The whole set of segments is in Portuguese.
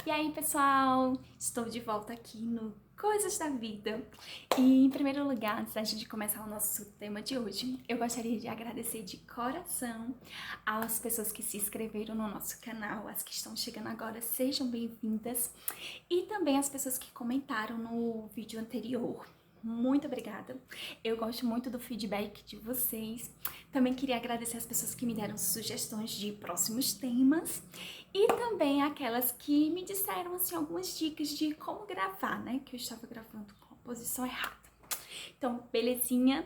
E aí, pessoal? Estou de volta aqui no Coisas da Vida. E, em primeiro lugar, antes da gente começar o nosso tema de hoje, eu gostaria de agradecer de coração às pessoas que se inscreveram no nosso canal, as que estão chegando agora, sejam bem-vindas. E também as pessoas que comentaram no vídeo anterior. Muito obrigada. Eu gosto muito do feedback de vocês. Também queria agradecer as pessoas que me deram sugestões de próximos temas e também aquelas que me disseram assim algumas dicas de como gravar, né? Que eu estava gravando com a posição errada. Então, belezinha.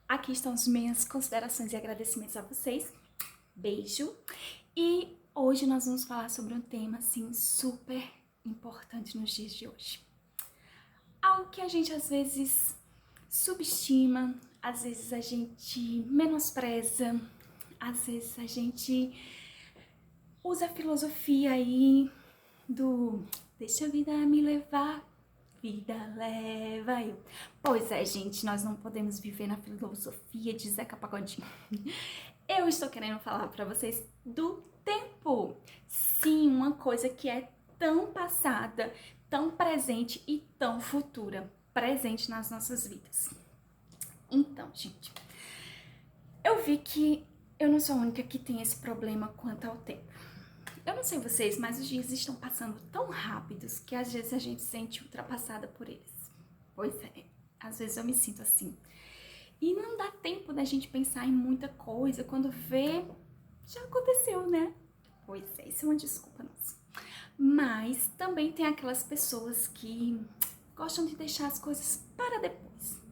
Aqui estão as minhas considerações e agradecimentos a vocês. Beijo. E hoje nós vamos falar sobre um tema assim super importante nos dias de hoje. Algo que a gente às vezes subestima, às vezes a gente menospreza, às vezes a gente usa a filosofia aí do deixa a vida me levar, vida leva eu. Pois é, gente, nós não podemos viver na filosofia de Zeca Pagodinho. Eu estou querendo falar para vocês do tempo. Sim, uma coisa que é tão passada, tão presente e tão futura, presente nas nossas vidas. Então, gente, eu vi que eu não sou a única que tem esse problema quanto ao tempo. Eu não sei vocês, mas os dias estão passando tão rápidos que às vezes a gente se sente ultrapassada por eles. Pois é, às vezes eu me sinto assim. E não dá tempo da gente pensar em muita coisa, quando vê, já aconteceu, né? Pois é, isso é uma desculpa nossa. Mas também tem aquelas pessoas que gostam de deixar as coisas para depois.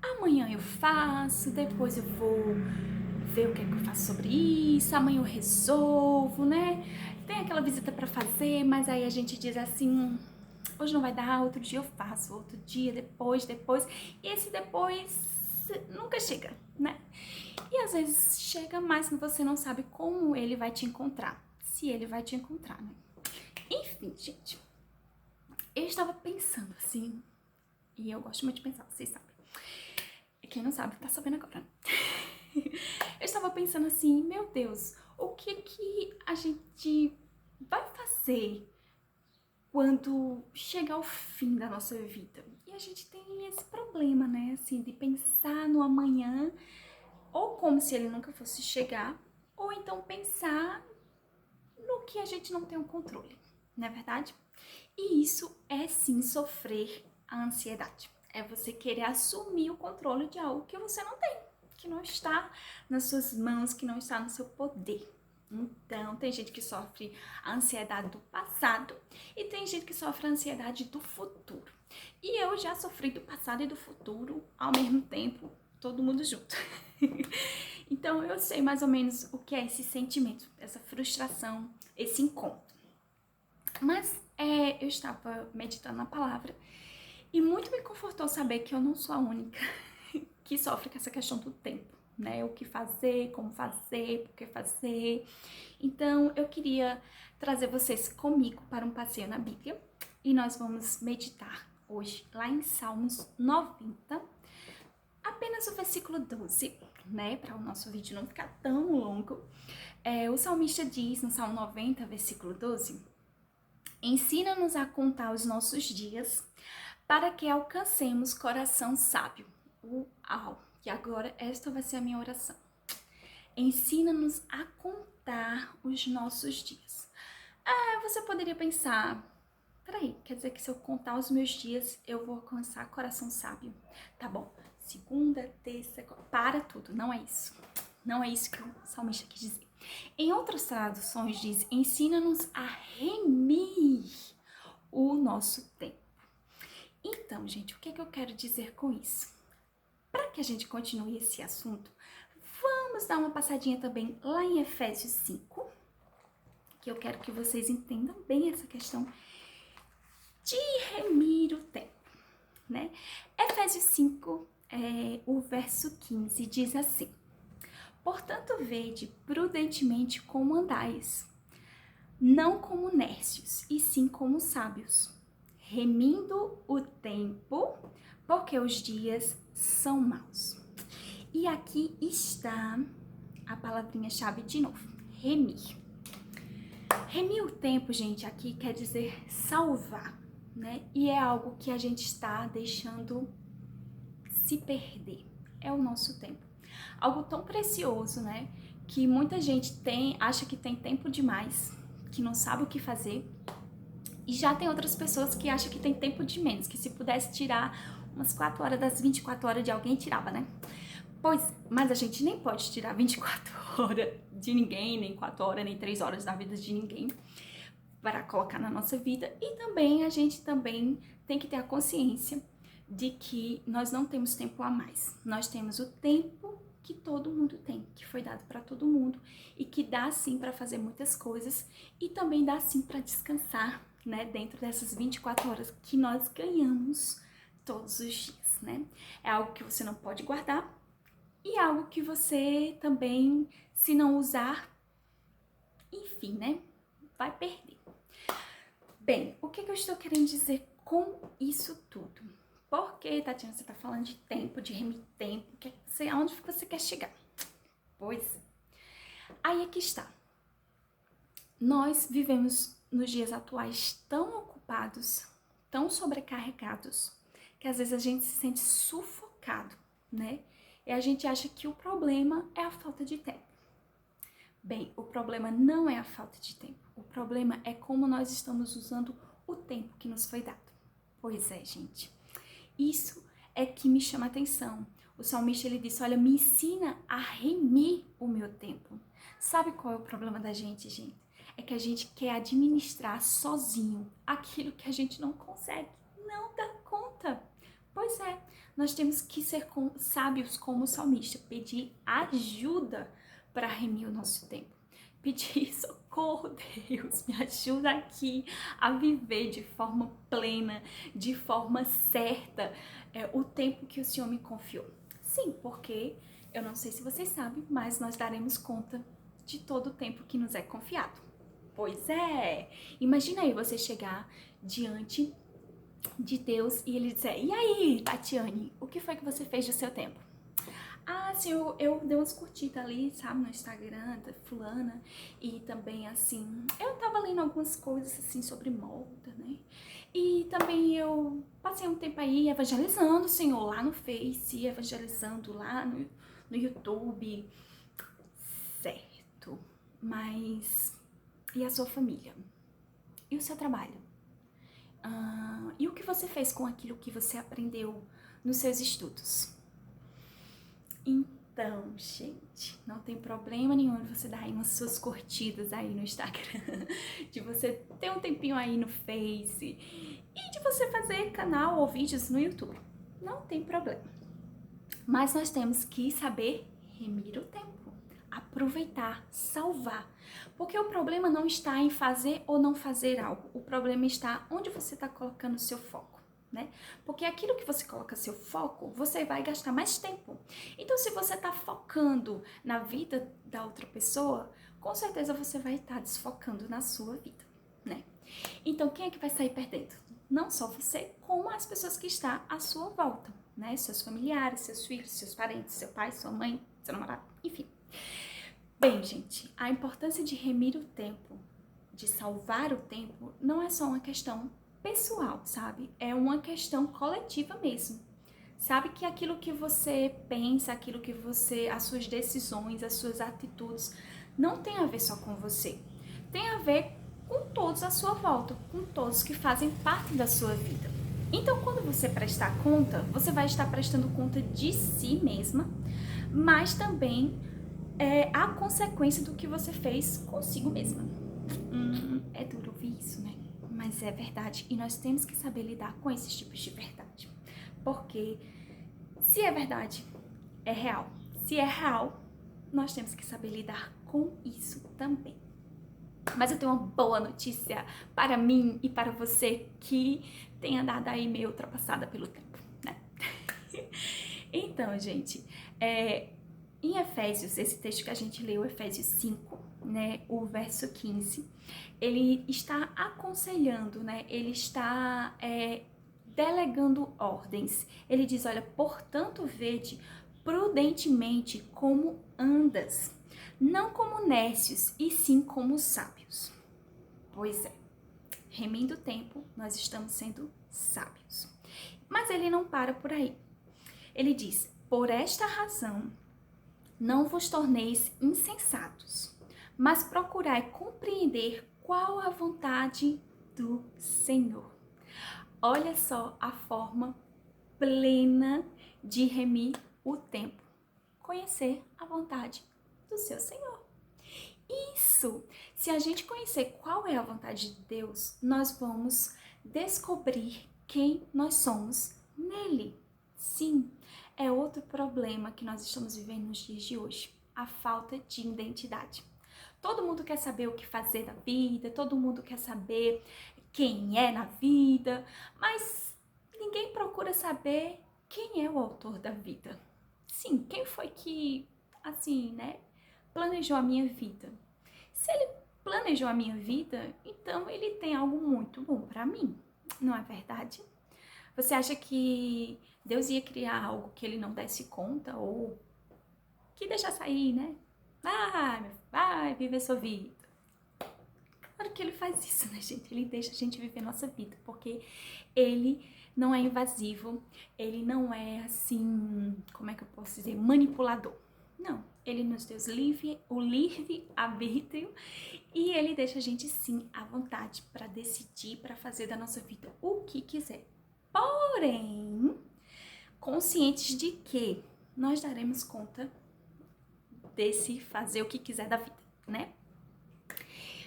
Amanhã eu faço, depois eu vou ver o que é que eu faço sobre isso, amanhã eu resolvo, né? Tem aquela visita para fazer, mas aí a gente diz assim, hoje não vai dar, outro dia eu faço, outro dia, depois, e esse depois nunca chega, né? E às vezes chega, mas você não sabe como ele vai te encontrar, se ele vai te encontrar, né? Enfim, gente, eu estava pensando assim, e eu gosto muito de pensar, vocês sabem. Quem não sabe tá sabendo agora, né? Eu estava pensando assim, meu Deus, o que a gente vai fazer quando chegar o fim da nossa vida? E a gente tem esse problema, né, assim, de pensar no amanhã, ou como se ele nunca fosse chegar, ou então pensar no que a gente não tem o controle, não é verdade? E isso é sim sofrer a ansiedade. É você querer assumir o controle de algo que você não tem, que não está nas suas mãos, que não está no seu poder. Então, tem gente que sofre a ansiedade do passado e tem gente que sofre a ansiedade do futuro. E eu já sofri do passado e do futuro ao mesmo tempo, todo mundo junto. Então, eu sei mais ou menos o que é esse sentimento, essa frustração, esse encontro. Mas eu estava meditando na palavra e muito me confortou saber que eu não sou a única que sofre com essa questão do tempo, né? O que fazer, como fazer, por que fazer. Então, eu queria trazer vocês comigo para um passeio na Bíblia e nós vamos meditar hoje lá em Salmos 90, apenas o versículo 12, né? Para o nosso vídeo não ficar tão longo. O salmista diz no Salmo 90, versículo 12: ensina-nos a contar os nossos dias para que alcancemos coração sábio. Uau! E agora esta vai ser a minha oração. Ensina-nos a contar os nossos dias. Você poderia pensar, peraí, quer dizer que se eu contar os meus dias, eu vou alcançar coração sábio? Tá bom, segunda, terça, para tudo, não é isso. Não é isso que o salmista quis dizer. Em outras traduções diz, ensina-nos a remir o nosso tempo. Então, gente, o que é que eu quero dizer com isso? Para que a gente continue esse assunto, vamos dar uma passadinha também lá em Efésios 5, que eu quero que vocês entendam bem essa questão de remir o tempo, né? Efésios 5, o verso 15 diz assim: portanto, vede prudentemente como andais, não como nércios, e sim como sábios, remindo o tempo, porque os dias são maus. E aqui está a palavrinha-chave de novo, remir. Remir o tempo, gente, aqui quer dizer salvar, né? E é algo que a gente está deixando se perder. É o nosso tempo. Algo tão precioso, né? Que muita gente acha que tem tempo demais, que não sabe o que fazer. E já tem outras pessoas que acham que tem tempo de menos, que se pudesse tirar umas 4 horas das 24 horas de alguém, tirava, né? Pois, mas a gente nem pode tirar 24 horas de ninguém, nem 4 horas, nem 3 horas da vida de ninguém para colocar na nossa vida. E também a gente também tem que ter a consciência de que nós não temos tempo a mais. Nós temos o tempo que todo mundo tem, que foi dado para todo mundo e que dá sim para fazer muitas coisas e também dá sim para descansar, né, dentro dessas 24 horas que nós ganhamos todos os dias, né? É algo que você não pode guardar e algo que você também, se não usar, enfim, né, vai perder. Bem, o que eu estou querendo dizer com isso tudo? Por que, Tatiana, você está falando de tempo, de remir tempo? Aonde você quer chegar? Pois, aí é que está. Nós vivemos nos dias atuais tão ocupados, tão sobrecarregados, que às vezes a gente se sente sufocado, né? E a gente acha que o problema é a falta de tempo. Bem, o problema não é a falta de tempo. O problema é como nós estamos usando o tempo que nos foi dado. Pois é, gente. Isso é que me chama a atenção. O salmista, ele disse, olha, me ensina a remir o meu tempo. Sabe qual é o problema da gente, gente? É que a gente quer administrar sozinho aquilo que a gente não consegue, não dá conta. Pois é, nós temos que ser sábios como o salmista, pedir ajuda para remir o nosso tempo. Pedir socorro, Deus, me ajuda aqui a viver de forma plena, de forma certa, o tempo que o Senhor me confiou. Sim, porque eu não sei se vocês sabem, mas nós daremos conta de todo o tempo que nos é confiado. Pois é, imagina aí você chegar diante de Deus e ele dizer, e aí, Tatiane, o que foi que você fez do seu tempo? Ah, sim, eu dei umas curtidas ali, sabe, no Instagram da fulana. E também, assim, eu tava lendo algumas coisas, assim, sobre moda, né? E também eu passei um tempo aí evangelizando o Senhor lá no Face, evangelizando lá no YouTube. Certo, mas e a sua família? E o seu trabalho? E o que você fez com aquilo que você aprendeu nos seus estudos? Então, gente, não tem problema nenhum de você dar aí umas suas curtidas aí no Instagram, de você ter um tempinho aí no Face e de você fazer canal ou vídeos no YouTube. Não tem problema. Mas nós temos que saber remir o tempo, aproveitar, salvar. Porque o problema não está em fazer ou não fazer algo. O problema está onde você está colocando o seu foco. Né? Porque aquilo que você coloca seu foco, você vai gastar mais tempo. Então, se você está focando na vida da outra pessoa, com certeza você vai estar desfocando na sua vida, né? Então, quem é que vai sair perdendo? Não só você, como as pessoas que estão à sua volta, né? Seus familiares, seus filhos, seus parentes, seu pai, sua mãe, seu namorado, enfim. Bem, gente, a importância de remir o tempo, de salvar o tempo, não é só uma questão pessoal, sabe? É uma questão coletiva mesmo. Sabe que aquilo que você pensa, aquilo que você, as suas decisões, as suas atitudes, não tem a ver só com você. Tem a ver com todos à sua volta, com todos que fazem parte da sua vida. Então, quando você prestar conta, você vai estar prestando conta de si mesma, mas também a consequência do que você fez consigo mesma. É duro ouvir isso, né? Mas é verdade e nós temos que saber lidar com esses tipos de verdade. Porque se é verdade, é real. Se é real, nós temos que saber lidar com isso também. Mas eu tenho uma boa notícia para mim e para você que tem andado aí meio ultrapassada pelo tempo, né? Então, gente, em Efésios, esse texto que a gente leu, Efésios 5, né, o verso 15, ele está aconselhando, né, ele está delegando ordens. Ele diz, olha, portanto, vede prudentemente como andas, não como nécios, e sim como sábios. Pois é, remindo o tempo, nós estamos sendo sábios. Mas ele não para por aí. Ele diz: por esta razão, não vos torneis insensatos, mas procurai compreender qual a vontade do Senhor. Olha só a forma plena de remir o tempo. Conhecer a vontade do seu Senhor. Isso! Se a gente conhecer qual é a vontade de Deus, nós vamos descobrir quem nós somos nele. Sim, é outro problema que nós estamos vivendo nos dias de hoje, a falta de identidade. Todo mundo quer saber o que fazer da vida, todo mundo quer saber quem é na vida, mas ninguém procura saber quem é o autor da vida. Sim, quem foi que, assim, né, planejou a minha vida? Se ele planejou a minha vida, então ele tem algo muito bom para mim, não é verdade? Você acha que Deus ia criar algo que ele não desse conta ou que deixasse aí, né? Vai viver sua vida. Claro que ele faz isso, né, gente? Ele deixa a gente viver nossa vida, porque ele não é invasivo, ele não é assim, como é que eu posso dizer, manipulador. Não, ele nos deu o livre arbítrio e ele deixa a gente sim à vontade para decidir, para fazer da nossa vida o que quiser. Porém, conscientes de que nós daremos conta desse fazer o que quiser da vida, né?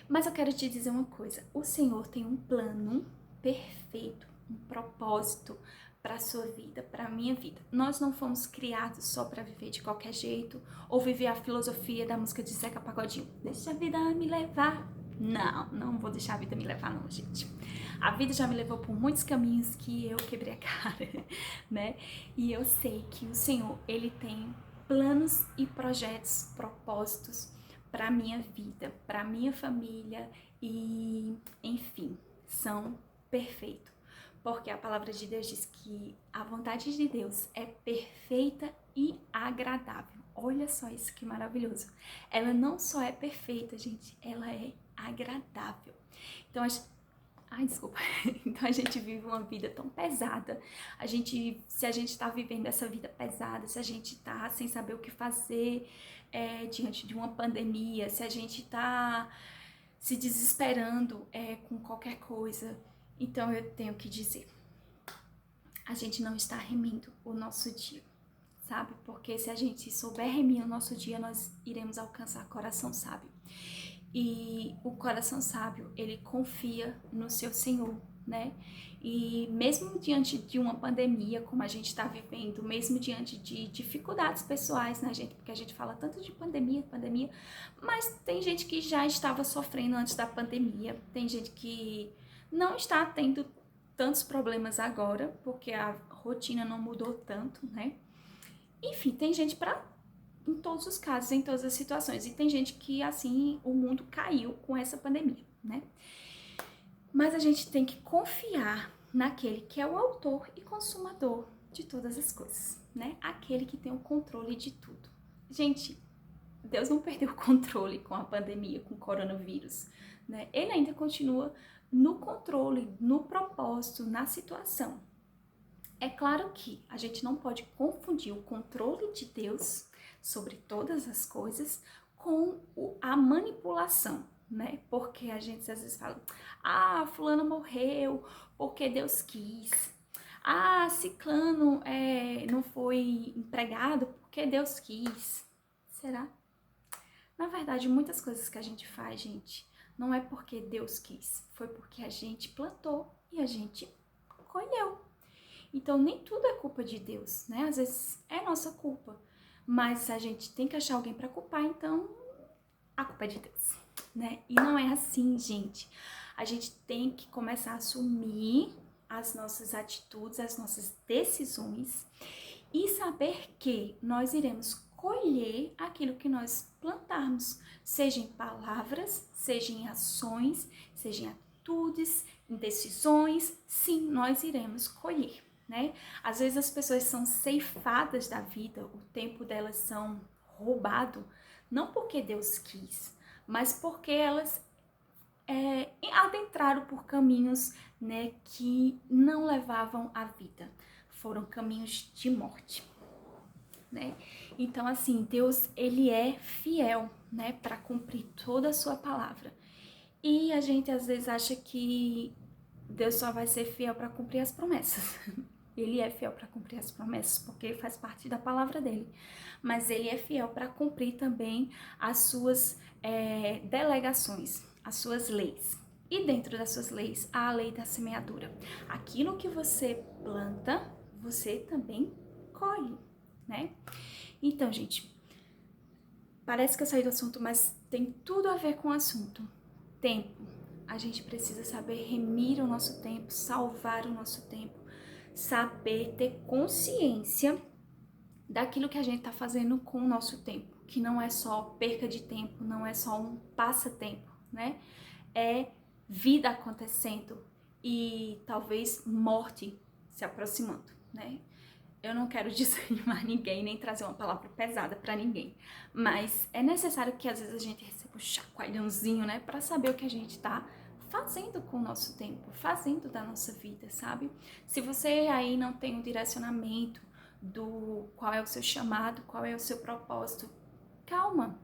Mas eu quero te dizer uma coisa, o Senhor tem um plano perfeito, um propósito para a sua vida, para a minha vida. Nós não fomos criados só para viver de qualquer jeito ou viver a filosofia da música de Zeca Pagodinho. Deixa a vida me levar. Não vou deixar a vida me levar não, gente. A vida já me levou por muitos caminhos que eu quebrei a cara, né? E eu sei que o Senhor, ele tem planos e projetos, propósitos para minha vida, para minha família e, enfim, são perfeitos. Porque a palavra de Deus diz que a vontade de Deus é perfeita e agradável. Olha só isso que maravilhoso. Ela não só é perfeita, gente, ela é agradável. Então, desculpa. Então a gente vive uma vida tão pesada. Se a gente tá vivendo essa vida pesada, se a gente tá sem saber o que fazer diante de uma pandemia, se a gente tá se desesperando com qualquer coisa, então eu tenho que dizer, a gente não está remindo o nosso dia, sabe? Porque se a gente souber remir o nosso dia, nós iremos alcançar coração sábio. E o coração sábio, ele confia no seu Senhor, né? E mesmo diante de uma pandemia, como a gente está vivendo, mesmo diante de dificuldades pessoais, né, gente? Porque a gente fala tanto de pandemia, mas tem gente que já estava sofrendo antes da pandemia, tem gente que não está tendo tantos problemas agora, porque a rotina não mudou tanto, né? Enfim, tem gente em todos os casos, em todas as situações. E tem gente que, assim, o mundo caiu com essa pandemia, né? Mas a gente tem que confiar naquele que é o autor e consumador de todas as coisas, né? Aquele que tem o controle de tudo. Gente, Deus não perdeu o controle com a pandemia, com o coronavírus, né? Ele ainda continua no controle, no propósito, na situação. É claro que a gente não pode confundir o controle de Deus sobre todas as coisas com a manipulação, né? Porque a gente às vezes fala, fulano morreu porque Deus quis. Ciclano não foi empregado porque Deus quis. Será? Na verdade, muitas coisas que a gente faz, gente, não é porque Deus quis, foi porque a gente plantou e a gente colheu. Então, nem tudo é culpa de Deus, né? Às vezes é nossa culpa, mas a gente tem que achar alguém para culpar, então a culpa é de Deus, né? E não é assim, gente. A gente tem que começar a assumir as nossas atitudes, as nossas decisões e saber que nós iremos colher aquilo que nós plantarmos, seja em palavras, seja em ações, seja em atitudes, em decisões, sim, nós iremos colher, né? Às vezes as pessoas são ceifadas da vida, o tempo delas são roubado, não porque Deus quis, mas porque elas adentraram por caminhos, né, que não levavam à vida. Foram caminhos de morte, né? Então, assim, Deus, ele é fiel, né, para cumprir toda a sua palavra. E a gente às vezes acha que Deus só vai ser fiel para cumprir as promessas. Ele é fiel para cumprir as promessas, porque faz parte da palavra dele. Mas ele é fiel para cumprir também as suas delegações, as suas leis. E dentro das suas leis, há a lei da semeadura. Aquilo que você planta, você também colhe, né? Então, gente, parece que eu saí do assunto, mas tem tudo a ver com o assunto. Tempo. A gente precisa saber remir o nosso tempo, salvar o nosso tempo, saber ter consciência daquilo que a gente está fazendo com o nosso tempo, que não é só perca de tempo, não é só um passatempo, né? É vida acontecendo e talvez morte se aproximando, né? Eu não quero desanimar ninguém, nem trazer uma palavra pesada para ninguém, mas é necessário que às vezes a gente receba um chacoalhãozinho, né, para saber o que a gente tá fazendo com o nosso tempo, fazendo da nossa vida, sabe? Se você aí não tem um direcionamento do qual é o seu chamado, qual é o seu propósito, calma.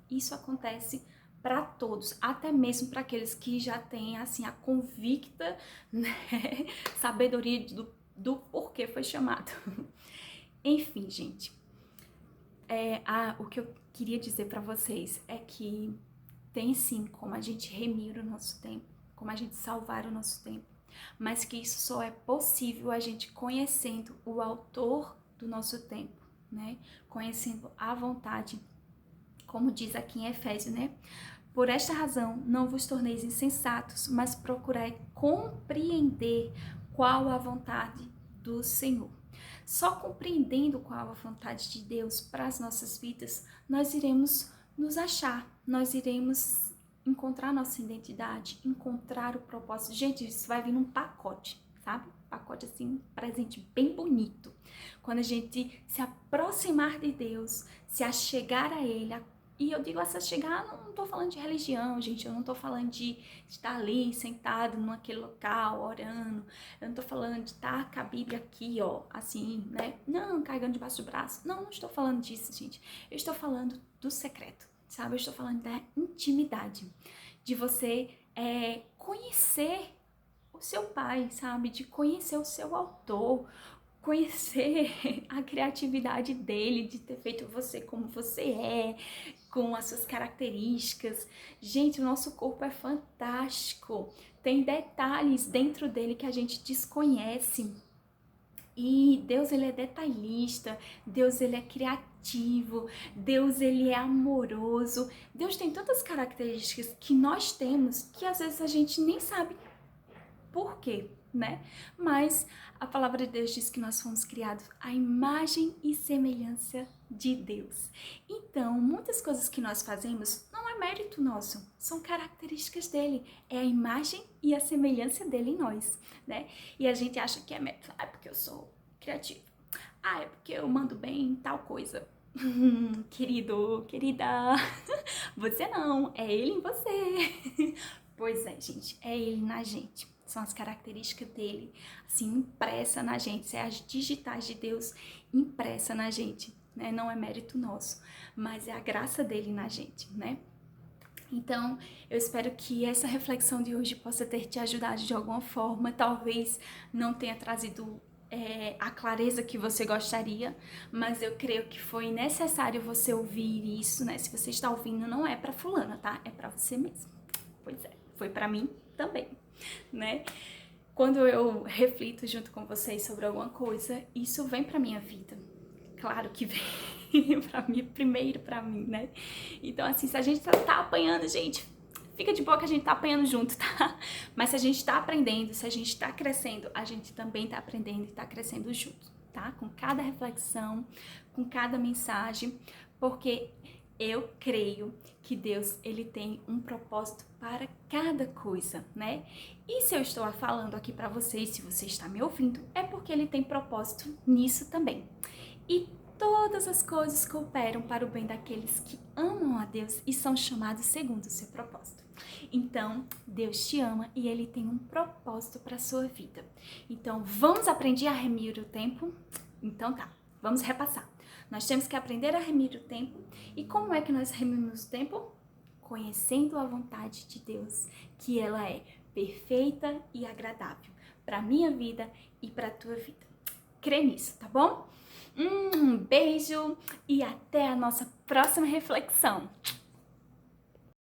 Isso acontece para todos, até mesmo para aqueles que já têm assim a convicta, né, sabedoria do porquê foi chamado. Enfim, gente, o que eu queria dizer para vocês é que tem sim como a gente remir o nosso tempo, como a gente salvar o nosso tempo, mas que isso só é possível a gente conhecendo o autor do nosso tempo, né? Conhecendo a vontade, como diz aqui em Efésios, né? Por esta razão, não vos torneis insensatos, mas procurai compreender qual a vontade do Senhor. Só compreendendo qual a vontade de Deus para as nossas vidas, nós iremos nos achar, nós iremos encontrar nossa identidade, encontrar o propósito. Gente, isso vai vir num pacote, sabe? Pacote assim, um presente bem bonito. Quando a gente se aproximar de Deus, se achegar a Ele, e eu digo essa chegar, não tô falando de religião, gente, eu não tô falando de estar ali sentado naquele local orando, eu não tô falando de estar com a Bíblia aqui, ó, assim, né? Não, carregando debaixo do braço. Não estou falando disso, gente. Eu estou falando do secreto, sabe? Eu estou falando da intimidade, de você conhecer o seu pai, sabe? De conhecer o seu autor, conhecer a criatividade dele, de ter feito você como você é, com as suas características. Gente, o nosso corpo é fantástico. Tem detalhes dentro dele que a gente desconhece. E Deus, ele é detalhista, Deus, ele é criativo, Deus, ele é amoroso. Deus tem tantas características que nós temos que às vezes a gente nem sabe por quê, né? Mas a palavra de Deus diz que nós fomos criados à imagem e semelhança de Deus. Então, muitas coisas que nós fazemos não é mérito nosso, são características dele, é a imagem e a semelhança dele em nós, né? E a gente acha que é mérito, é porque eu sou criativo, é porque eu mando bem em tal coisa. Querido, querida, você não, é ele em você. Pois é, gente, é ele na gente. São as características dele, assim, impressa na gente. São as digitais de Deus impressa na gente, né? Não é mérito nosso, mas é a graça dele na gente, né? Então, eu espero que essa reflexão de hoje possa ter te ajudado de alguma forma. Talvez não tenha trazido a clareza que você gostaria, mas eu creio que foi necessário você ouvir isso, né? Se você está ouvindo, não é para fulana, tá? É para você mesmo. Pois é, foi para mim também, né? Quando eu reflito junto com vocês sobre alguma coisa, isso vem para minha vida. Claro que vem para mim, primeiro para mim, né? Então, assim, se a gente tá apanhando, gente, fica de boa que a gente tá apanhando junto, tá? Mas se a gente tá aprendendo, se a gente tá crescendo, a gente também tá aprendendo e tá crescendo junto, tá? Com cada reflexão, com cada mensagem, porque eu creio que Deus, ele tem um propósito para cada coisa, né? E se eu estou falando aqui para vocês, se você está me ouvindo, é porque ele tem propósito nisso também. E todas as coisas cooperam para o bem daqueles que amam a Deus e são chamados segundo o seu propósito. Então, Deus te ama e Ele tem um propósito para sua vida. Então, vamos aprender a remir o tempo? Então tá, vamos repassar. Nós temos que aprender a remir o tempo. E como é que nós remimos o tempo? Conhecendo a vontade de Deus, que ela é perfeita e agradável para minha vida e para tua vida. Crê nisso, tá bom? Um beijo e até a nossa próxima reflexão.